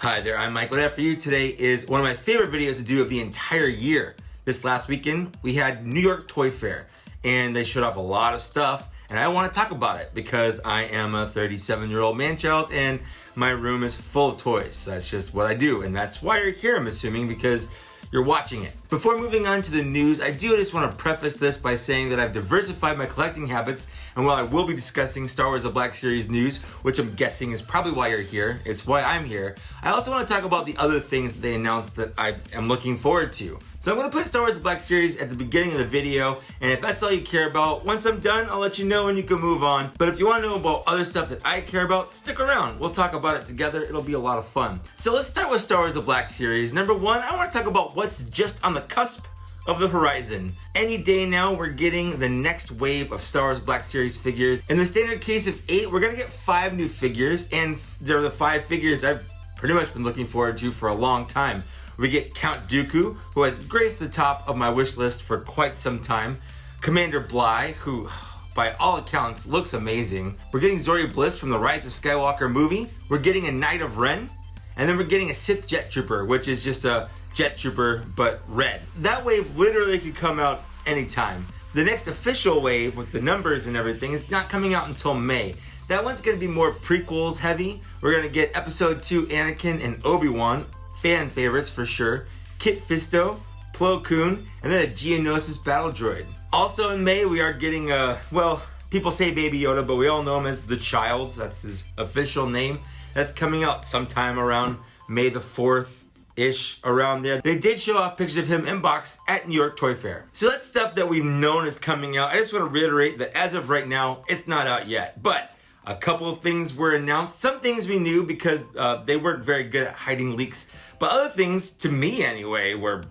Hi there, I'm Mike. What I have for you today is one of my favorite videos to do of the entire year. This last weekend, we had New York Toy Fair, and they showed off a lot of stuff, and I want to talk about it because I am a 37-year-old man-child, and my room is full of toys. That's just what I do, and that's why you're here, I'm assuming, because you're watching it. Before moving on to the news, I do just want to preface this by saying that I've diversified my collecting habits, and while I will be discussing Star Wars The Black Series news, which I'm guessing is probably why you're here, it's why I'm here, I also want to talk about the other things that they announced that I am looking forward to. So I'm going to put Star Wars The Black Series at the beginning of the video, and if that's all you care about, once I'm done, I'll let you know and you can move on. But if you want to know about other stuff that I care about, stick around. We'll talk about it together. It'll be a lot of fun. So let's start with Star Wars The Black Series. Number one, I want to talk about what's just on the cusp of the horizon. Any day now, we're getting the next wave of Star Wars Black Series figures. In the standard case of 8, we're going to get 5 new figures, and they're the 5 figures I've pretty much been looking forward to for a long time. We get Count Dooku, who has graced the top of my wish list for quite some time. Commander Bly, who, by all accounts, looks amazing. We're getting Zori Bliss from the Rise of Skywalker movie. We're getting a Knight of Ren. And then we're getting a Sith Jet Trooper, which is just a Jet Trooper, but red. That wave literally could come out anytime. The next official wave, with the numbers and everything, is not coming out until May. That one's going to be more prequels heavy. We're going to get Episode 2 Anakin and Obi-Wan, fan favorites for sure, Kit Fisto, Plo Koon, and then a Geonosis battle droid. Also in May, we are getting well, people say Baby Yoda, but we all know him as the Child. That's his official name. That's coming out sometime around May the 4th-ish, around there. They did show off pictures of him in box at New York Toy Fair. So that's stuff that we've known is coming out. I just want to reiterate that as of right now, it's not out yet. But a couple of things were announced. Some things we knew because they weren't very good at hiding leaks. But other things, to me anyway, were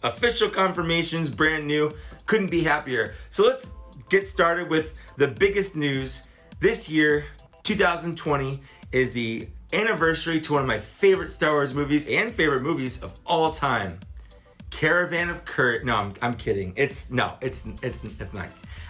official confirmations, brand new. Couldn't be happier. So let's get started with the biggest news. This year, 2020, is the anniversary to one of my favorite Star Wars movies and favorite movies of all time. Caravan of Courage. No, I'm kidding. It's not.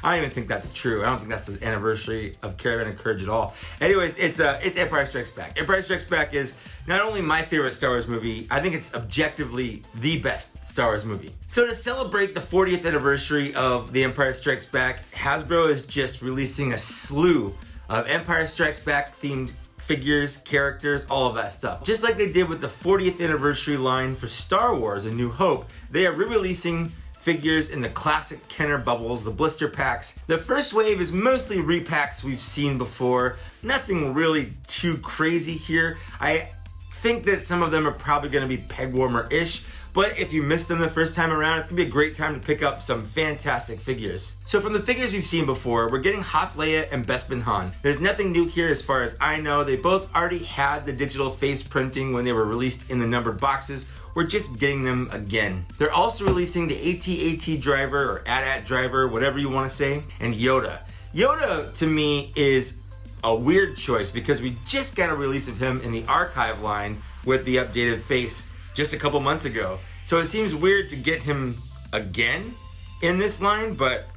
I don't even think that's true. I don't think that's the anniversary of Caravan of Courage at all. Anyways, it's Empire Strikes Back. Empire Strikes Back is not only my favorite Star Wars movie, I think it's objectively the best Star Wars movie. So to celebrate the 40th anniversary of The Empire Strikes Back, Hasbro is just releasing a slew of Empire Strikes Back themed figures, characters, all of that stuff. Just like they did with the 40th anniversary line for Star Wars A New Hope, they are re-releasing figures in the classic Kenner bubbles, the blister packs. The first wave is mostly repacks we've seen before. Nothing really too crazy here. I think that some of them are probably going to be peg warmer-ish, but if you missed them the first time around, it's going to be a great time to pick up some fantastic figures. So from the figures we've seen before, we're getting Hoth Leia and Bespin Han. There's nothing new here as far as I know. They both already had the digital face printing when they were released in the numbered boxes. We're just getting them again. They're also releasing the AT-AT driver or AT-AT driver, whatever you want to say, and Yoda. Yoda, to me, is a weird choice because we just got a release of him in the archive line with the updated face just a couple months ago. So it seems weird to get him again in this line, but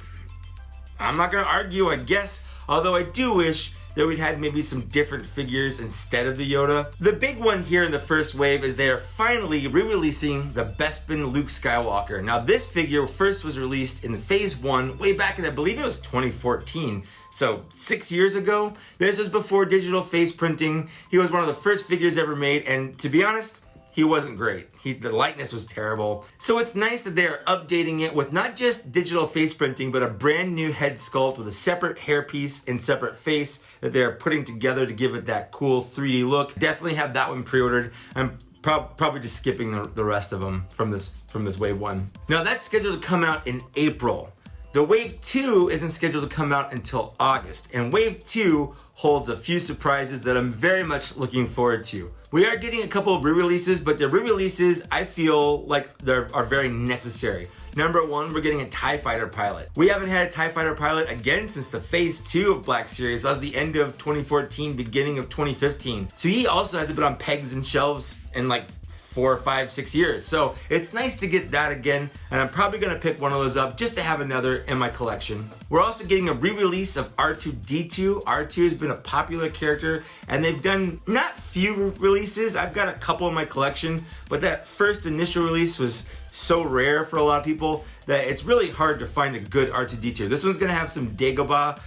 I'm not gonna argue, I guess. Although I do wish that we'd had maybe some different figures instead of the Yoda. The big one here in the first wave is they are finally re-releasing the Bespin Luke Skywalker. Now this figure first was released in the Phase 1 way back in, I believe it was 2014. So 6 years ago. This was before digital face printing. He was one of the first figures ever made, and to be honest, he wasn't great. The likeness was terrible. So it's nice that they're updating it with not just digital face printing, but a brand new head sculpt with a separate hairpiece and separate face that they're putting together to give it that cool 3D look. Definitely have that one pre-ordered. I'm probably just skipping the rest of them from this wave 1. Now that's scheduled to come out in April. The Wave 2 isn't scheduled to come out until August, and Wave 2 holds a few surprises that I'm very much looking forward to. We are getting a couple of re-releases, but the re-releases I feel like are very necessary. Number one, we're getting a TIE Fighter pilot. We haven't had a TIE Fighter pilot again since the Phase 2 of Black Series. That was the end of 2014, beginning of 2015. So he also hasn't been on pegs and shelves in like 4, 5, 6 years. So it's nice to get that again, and I'm probably gonna pick one of those up just to have another in my collection. We're also getting a re-release of R2-D2. R2 has been a popular character, and they've done not few releases. I've got a couple in my collection, but that first initial release was so rare for a lot of people that it's really hard to find a good R2-D2. This one's gonna have some Dagobah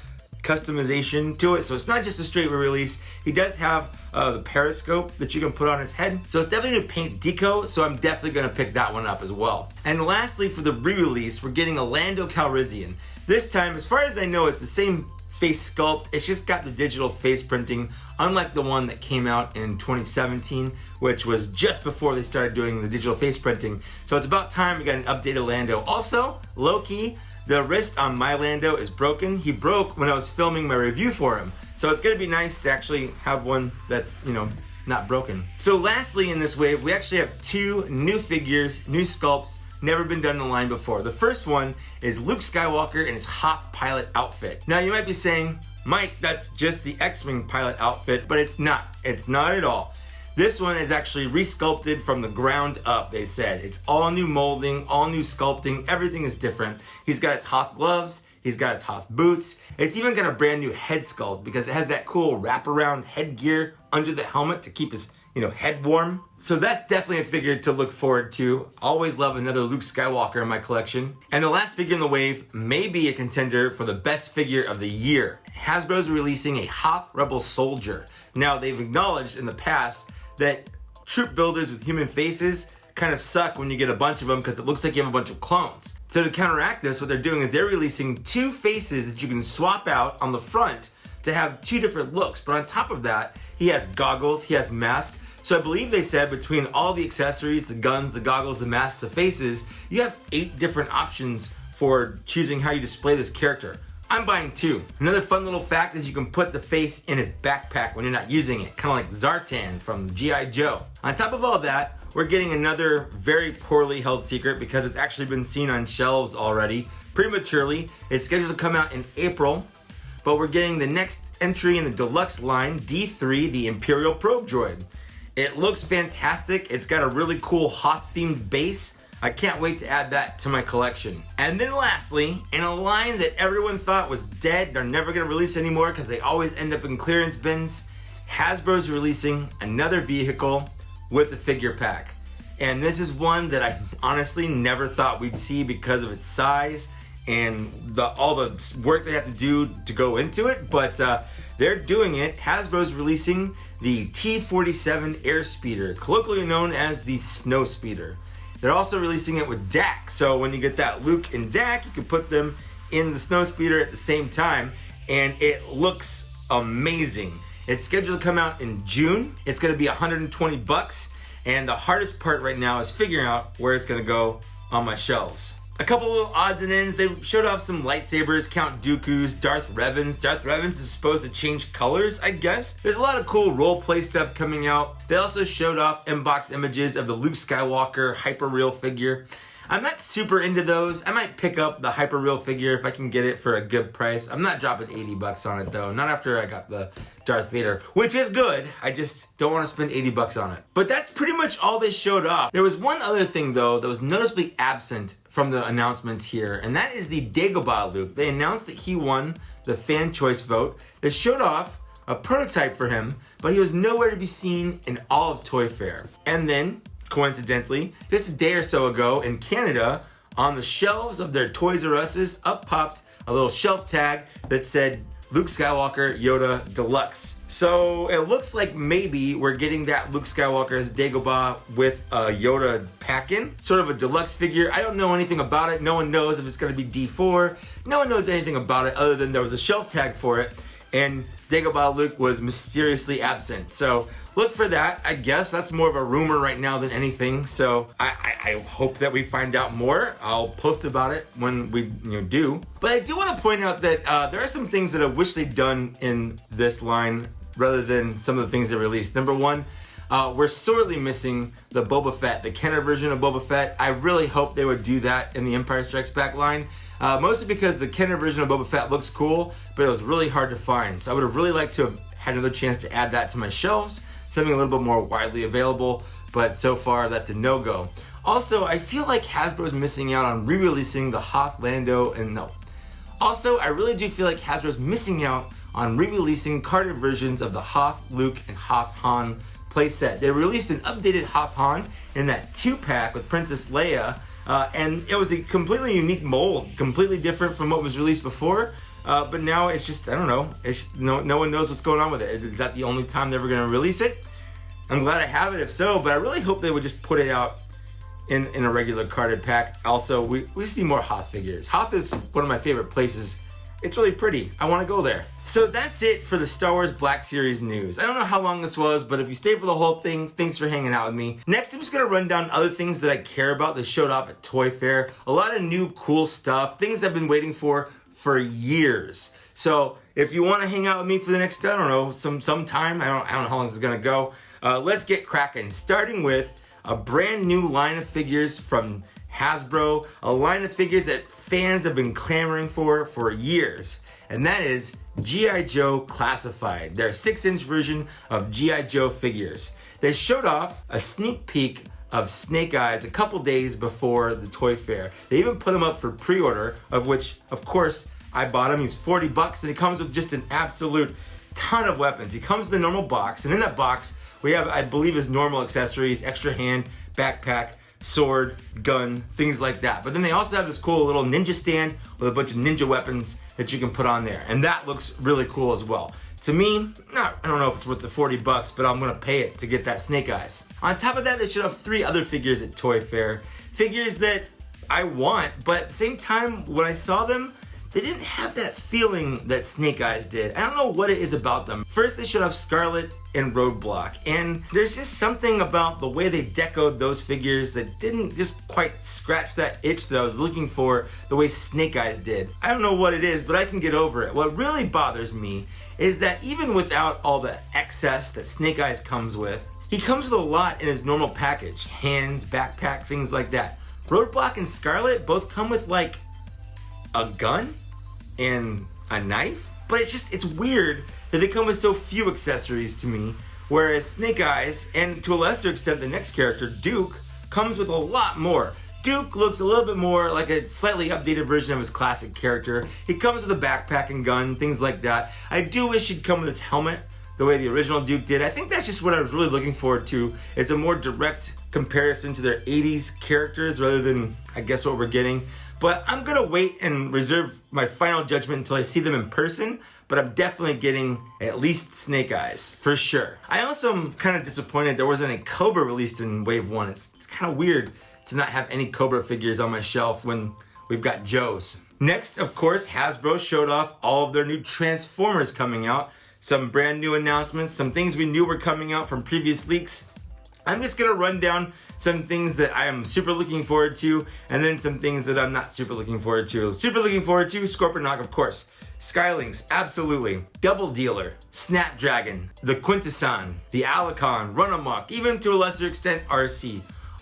customization to it, so it's not just a straight re-release. He does have the periscope that you can put on his head, so it's definitely a paint deco, so I'm definitely going to pick that one up as well. And lastly, for the re-release, we're getting a Lando Calrissian. This time, as far as I know, it's the same face sculpt, it's just got the digital face printing, unlike the one that came out in 2017, which was just before they started doing the digital face printing. So it's about time we got an updated Lando. Also, low-key, the wrist on my Lando is broken. He broke when I was filming my review for him. So it's gonna be nice to actually have one that's, not broken. So lastly in this wave, we actually have 2 new figures, new sculpts, never been done in the line before. The first one is Luke Skywalker in his Hoth pilot outfit. Now you might be saying, Mike, that's just the X-Wing pilot outfit, but it's not. It's not at all. This one is actually resculpted from the ground up, they said. It's all new molding, all new sculpting, everything is different. He's got his Hoth gloves, he's got his Hoth boots. It's even got a brand new head sculpt because it has that cool wraparound headgear under the helmet to keep his head warm. So that's definitely a figure to look forward to. Always love another Luke Skywalker in my collection. And the last figure in the wave may be a contender for the best figure of the year. Hasbro's releasing a Hoth Rebel Soldier. Now, they've acknowledged in the past that troop builders with human faces kind of suck when you get a bunch of them because it looks like you have a bunch of clones. So to counteract this, what they're doing is they're releasing 2 faces that you can swap out on the front to have 2 different looks. But on top of that, he has goggles, he has mask. So I believe they said between all the accessories, the guns, the goggles, the masks, the faces, you have 8 different options for choosing how you display this character. I'm buying 2. Another fun little fact is you can put the face in his backpack when you're not using it, kind of like Zartan from G.I. Joe. On top of all that, we're getting another very poorly held secret because it's actually been seen on shelves already prematurely. It's scheduled to come out in April, but we're getting the next entry in the deluxe line, D3, the Imperial Probe Droid. It looks fantastic. It's got a really cool Hoth-themed base. I can't wait to add that to my collection. And then lastly, in a line that everyone thought was dead, they're never gonna release anymore because they always end up in clearance bins, Hasbro's releasing another vehicle with a figure pack. And this is one that I honestly never thought we'd see because of its size and all the work they have to do to go into it, but they're doing it. Hasbro's releasing the T-47 Airspeeder, colloquially known as the Snow Speeder. They're also releasing it with Dak, so when you get that Luke and Dak, you can put them in the Snow Speeder at the same time, and it looks amazing. It's scheduled to come out in June. It's gonna be $120, and the hardest part right now is figuring out where it's gonna go on my shelves. A couple little odds and ends. They showed off some lightsabers, Count Dooku's, Darth Revan's. Darth Revan's is supposed to change colors, I guess. There's a lot of cool role-play stuff coming out. They also showed off inbox images of the Luke Skywalker hyper-real figure. I'm not super into those. I might pick up the hyper-real figure if I can get it for a good price. I'm not dropping $80 on it though. Not after I got the Darth Vader, which is good. I just don't want to spend $80 on it. But that's pretty much all they showed off. There was one other thing though that was noticeably absent from the announcements here, and that is the Dagobah Luke. They announced that he won the fan choice vote. They showed off a prototype for him, but he was nowhere to be seen in all of Toy Fair. And then, coincidentally, just a day or so ago in Canada, on the shelves of their Toys R Us's, up popped a little shelf tag that said Luke Skywalker Yoda Deluxe. So it looks like maybe we're getting that Luke Skywalker's Dagobah with a Yoda pack-in, sort of a deluxe figure. I don't know anything about it. No one knows if it's gonna be D4. No one knows anything about it other than there was a shelf tag for it, and Dagobah Luke was mysteriously absent. So look for that. I guess that's more of a rumor right now than anything. So I hope that we find out more. I'll post about it when we do. But I do want to point out that there are some things that I wish they'd done in this line rather than some of the things they released. Number one, we're sorely missing the Boba Fett, the Kenner version of Boba Fett. I really hope they would do that in the Empire Strikes Back line. Mostly because the Kenner version of Boba Fett looks cool, but it was really hard to find. So I would have really liked to have had another chance to add that to my shelves. something a little bit more widely available, but so far that's a no-go. Also, I feel like Hasbro is missing out on re-releasing the Hoth Lando and no. Also, I really do feel like Hasbro is missing out on re-releasing carded versions of the Hoth Luke and Hoth Han playset. They released an updated Hoth Han in that 2-pack with Princess Leia, and it was a completely unique mold, completely different from what was released before. But now it's just, I don't know, no one knows what's going on with it. Is that the only time they're ever going to release it? I'm glad I have it if so, but I really hope they would just put it out in a regular carded pack. Also, we see more Hoth figures. Hoth is one of my favorite places. It's really pretty. I want to go there. So that's it for the Star Wars Black Series news. I don't know how long this was, but if you stayed for the whole thing, thanks for hanging out with me. Next, I'm just going to run down other things that I care about that showed off at Toy Fair. A lot of new cool stuff, things I've been waiting for years. So if you want to hang out with me for the next, I don't know, some time, I don't know how long this is going to go. Let's get cracking. Starting with a brand new line of figures from Hasbro, a line of figures that fans have been clamoring for years, and that is G.I. Joe Classified, their 6-inch version of G.I. Joe figures. They showed off a sneak peek of Snake Eyes a couple days before the Toy Fair. They even put him up for pre-order, of which, of course, I bought him. He's $40, and he comes with just an absolute ton of weapons. He comes with a normal box, and in that box, we have, I believe, his normal accessories, extra hand, backpack, sword, gun, things like that. But then they also have this cool little ninja stand with a bunch of ninja weapons that you can put on there. And that looks really cool as well. To me, I don't know if it's worth the $40, but I'm gonna pay it to get that Snake Eyes. On top of that, they showed have 3 other figures at Toy Fair. Figures that I want, but at the same time, when I saw them, they didn't have that feeling that Snake Eyes did. I don't know what it is about them. First, they showed off Scarlet and Roadblock, and there's just something about the way they decoed those figures that didn't just quite scratch that itch that I was looking for the way Snake Eyes did. I don't know what it is, but I can get over it. What really bothers me is that even without all the excess that Snake Eyes comes with, he comes with a lot in his normal package. Hands, backpack, things like that. Roadblock and Scarlet both come with like a gun and a knife, but it's weird that they come with so few accessories to me, whereas Snake Eyes, and to a lesser extent the next character, Duke, comes with a lot more. Duke looks a little bit more like a slightly updated version of his classic character. He comes with a backpack and gun, things like that. I do wish he'd come with his helmet the way the original Duke did. I think that's just what I was really looking forward to. It's a more direct comparison to their 80s characters rather than, I guess, what we're getting. But I'm gonna wait and reserve my final judgment until I see them in person, but I'm definitely getting at least Snake Eyes, for sure. I also am kind of disappointed there wasn't a Cobra released in Wave 1. It's kind of weird to not have any Cobra figures on my shelf when we've got Joe's. Next, of course, Hasbro showed off all of their new Transformers coming out. Some brand new announcements, some things we knew were coming out from previous leaks. I'm just gonna run down some things that I am super looking forward to, and then some things that I'm not super looking forward to. Super looking forward to, Scorponok, of course. Skylinks, absolutely. Double Dealer, Snapdragon, the Quintesson, the Alicon, Run Amok, even to a lesser extent, RC.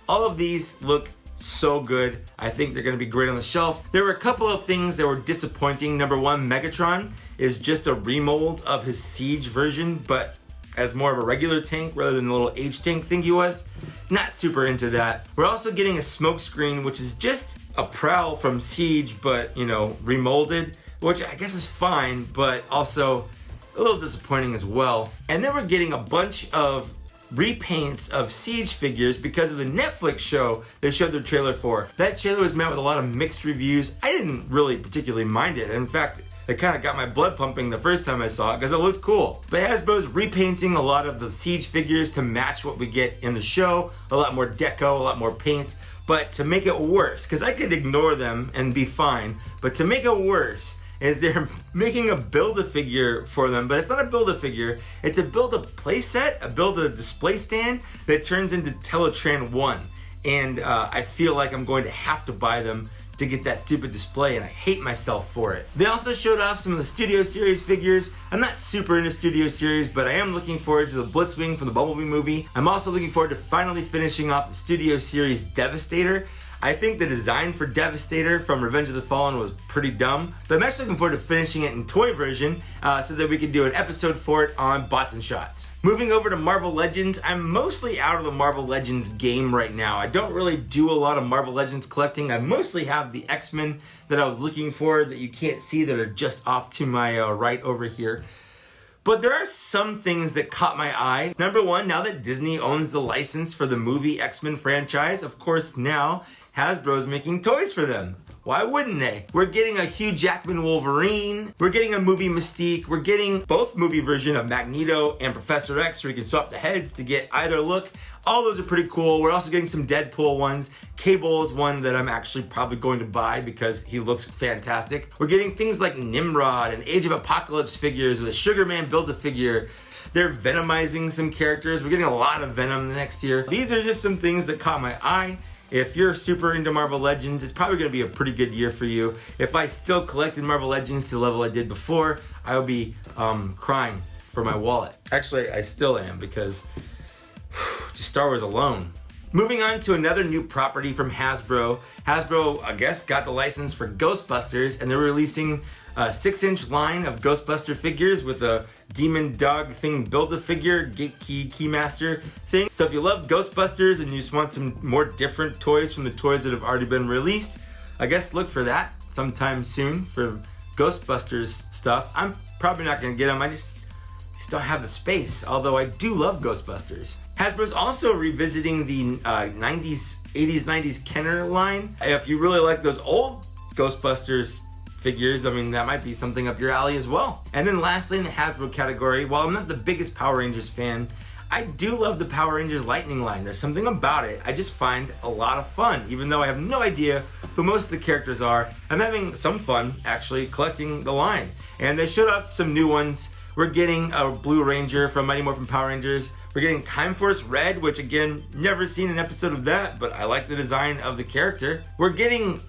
All of these look so good. I think they're gonna be great on the shelf. There were a couple of things that were disappointing. Number one, Megatron is just a remold of his Siege version, but as more of a regular tank rather than the little H-tank thing he was. Not super into that. We're also getting a smokescreen, which is just a Prowl from Siege, but, you know, remolded, which I guess is fine, but also a little disappointing as well. And then we're getting a bunch of repaints of Siege figures because of the Netflix show they showed their trailer for. That trailer was met with a lot of mixed reviews. I didn't really particularly mind it. In fact, it kind of got my blood pumping the first time I saw it because it looked cool. But Hasbro's repainting a lot of the Siege figures to match what we get in the show. A lot more deco, a lot more paint. But to make it worse, because I could ignore them and be fine, but to make it worse is they're making a Build-A-Figure for them, but it's not a Build-A-Figure, it's a Build-A-Playset, a Build-A-Display stand that turns into Teletran 1. And I feel like I'm going to have to buy them to get that stupid display, and I hate myself for it. They also showed off some of the Studio Series figures. I'm not super into Studio Series, but I am looking forward to the Blitzwing from the Bumblebee movie. I'm also looking forward to finally finishing off the Studio Series Devastator. I think the design for Devastator from Revenge of the Fallen was pretty dumb, but I'm actually looking forward to finishing it in toy version so that we can do an episode for it on Bots and Shots. Moving over to Marvel Legends, I'm mostly out of the Marvel Legends game right now. I don't really do a lot of Marvel Legends collecting. I mostly have the X-Men that I was looking for that you can't see that are just off to my right over here. But there are some things that caught my eye. Number one, now that Disney owns the license for the movie X-Men franchise, of course now Hasbro's making toys for them. Why wouldn't they? We're getting a Hugh Jackman Wolverine. We're getting a movie Mystique. We're getting both movie version of Magneto and Professor X, where you can swap the heads to get either look. All those are pretty cool. We're also getting some Deadpool ones. Cable is one that I'm actually probably going to buy because he looks fantastic. We're getting things like Nimrod and Age of Apocalypse figures with a Sugar Man Build-A-Figure. They're Venomizing some characters. We're getting a lot of Venom next year. These are just some things that caught my eye. If you're super into Marvel Legends, it's probably going to be a pretty good year for you. If I still collected Marvel Legends to the level I did before, I would be crying for my wallet. Actually, I still am because just Star Wars alone. Moving on to another new property from Hasbro. Hasbro, I guess, got the license for Ghostbusters, and they're releasing a 6-inch line of Ghostbuster figures with a demon dog thing Build-A-Figure, Gate Keymaster thing. So if you love Ghostbusters and you just want some more different toys from the toys that have already been released, I guess look for that sometime soon for Ghostbusters stuff. I'm probably not going to get them. I just don't have the space, although I do love Ghostbusters. Hasbro's also revisiting the 80s, 90s Kenner line. If you really like those old Ghostbusters figures, I mean, that might be something up your alley as well. And then lastly, in the Hasbro category, while I'm not the biggest Power Rangers fan, I do love the Power Rangers Lightning line. There's something about it I just find a lot of fun, even though I have no idea who most of the characters are. I'm having some fun actually collecting the line. And they showed up some new ones. We're getting a Blue Ranger from Mighty Morphin Power Rangers. We're getting Time Force Red, which again, never seen an episode of that, but I like the design of the character. We're getting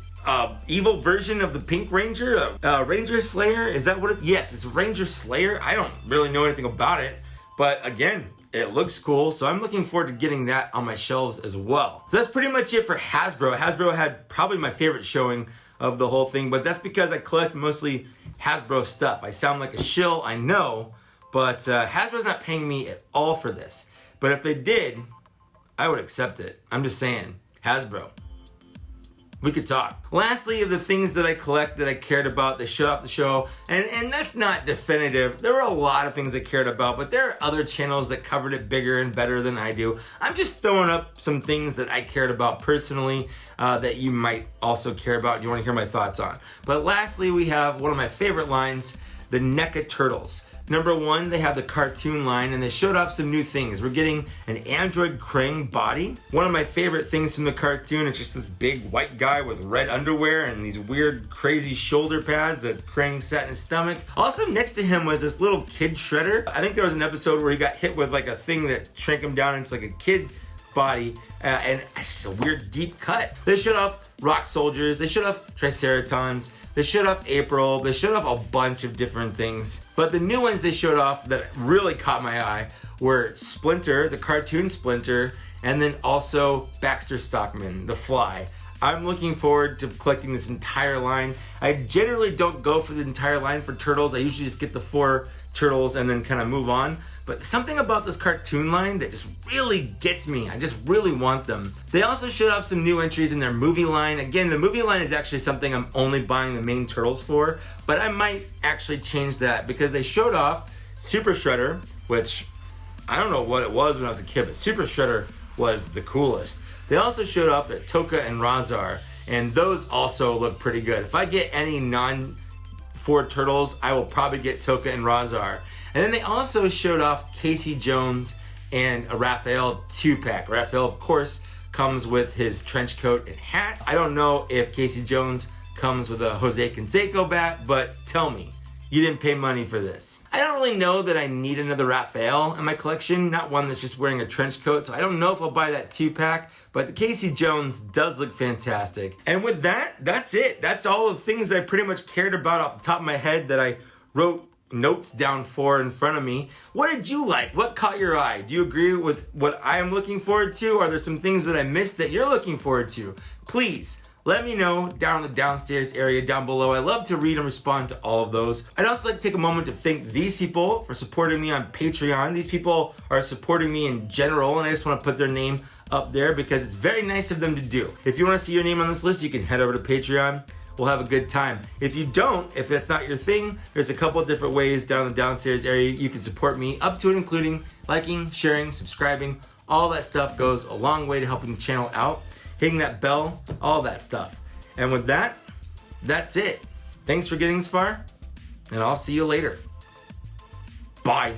evil version of the Pink Ranger, Ranger Slayer. Is that what it? Yes, it's Ranger Slayer. I don't really know anything about it, but again, it looks cool, so I'm looking forward to getting that on my shelves as well. So that's pretty much it for Hasbro. Hasbro had probably my favorite showing of the whole thing, but that's because I collect mostly Hasbro stuff. I sound like a shill, I know, but Hasbro's not paying me at all for this. But if they did, I would accept it. I'm just saying, Hasbro, we could talk. Lastly, of the things that I collect that I cared about, they showed off the show, and that's not definitive. There were a lot of things I cared about, but there are other channels that covered it bigger and better than I do. I'm just throwing up some things that I cared about personally that you might also care about and you want to hear my thoughts on. But lastly, we have one of my favorite lines, the NECA Turtles. Number one, they have the cartoon line, and they showed off some new things. We're getting an android Krang body. One of my favorite things from the cartoon is just this big white guy with red underwear and these weird, crazy shoulder pads that Krang sat in his stomach. Also next to him was this little kid Shredder. I think there was an episode where he got hit with like a thing that shrank him down into like a kid body, and it's just a weird deep cut. They showed off Rock Soldiers, they showed off Triceratons, they showed off April, they showed off a bunch of different things. But the new ones they showed off that really caught my eye were Splinter, the cartoon Splinter, and then also Baxter Stockman, the Fly. I'm looking forward to collecting this entire line. I generally don't go for the entire line for Turtles. I usually just get the 4 Turtles and then kind of move on. But something about this cartoon line that just really gets me. I just really want them. They also showed off some new entries in their movie line. Again, the movie line is actually something I'm only buying the main Turtles for, but I might actually change that because they showed off Super Shredder, which I don't know what it was when I was a kid, but Super Shredder was the coolest. They also showed off at Tokka and Razar, and those also look pretty good. If I get any non-4 Turtles, I will probably get Tokka and Razar. And then they also showed off Casey Jones and a Raphael 2-pack. Raphael, of course, comes with his trench coat and hat. I don't know if Casey Jones comes with a Jose Canseco bat, but tell me, you didn't pay money for this. I don't really know that I need another Raphael in my collection, not one that's just wearing a trench coat, so I don't know if I'll buy that 2-pack, but the Casey Jones does look fantastic. And with that, that's it. That's all the things I pretty much cared about off the top of my head that I wrote notes down for in front of me. What did you like? What caught your eye? Do you agree with what I am looking forward to? Are there some things that I missed that you're looking forward to? Please let me know down in the downstairs area down below. I love to read and respond to all of those. I'd also like to take a moment to thank these people for supporting me on Patreon. These people are supporting me in general, and I just want to put their name up there because it's very nice of them to do. If you want to see your name on this list, you can head over to Patreon. We'll have a good time. If you don't, if that's not your thing, there's a couple of different ways down in the downstairs area you can support me, up to and including liking, sharing, subscribing. All that stuff goes a long way to helping the channel out. Hitting that bell, all that stuff. And with that, that's it. Thanks for getting this far, and I'll see you later. Bye.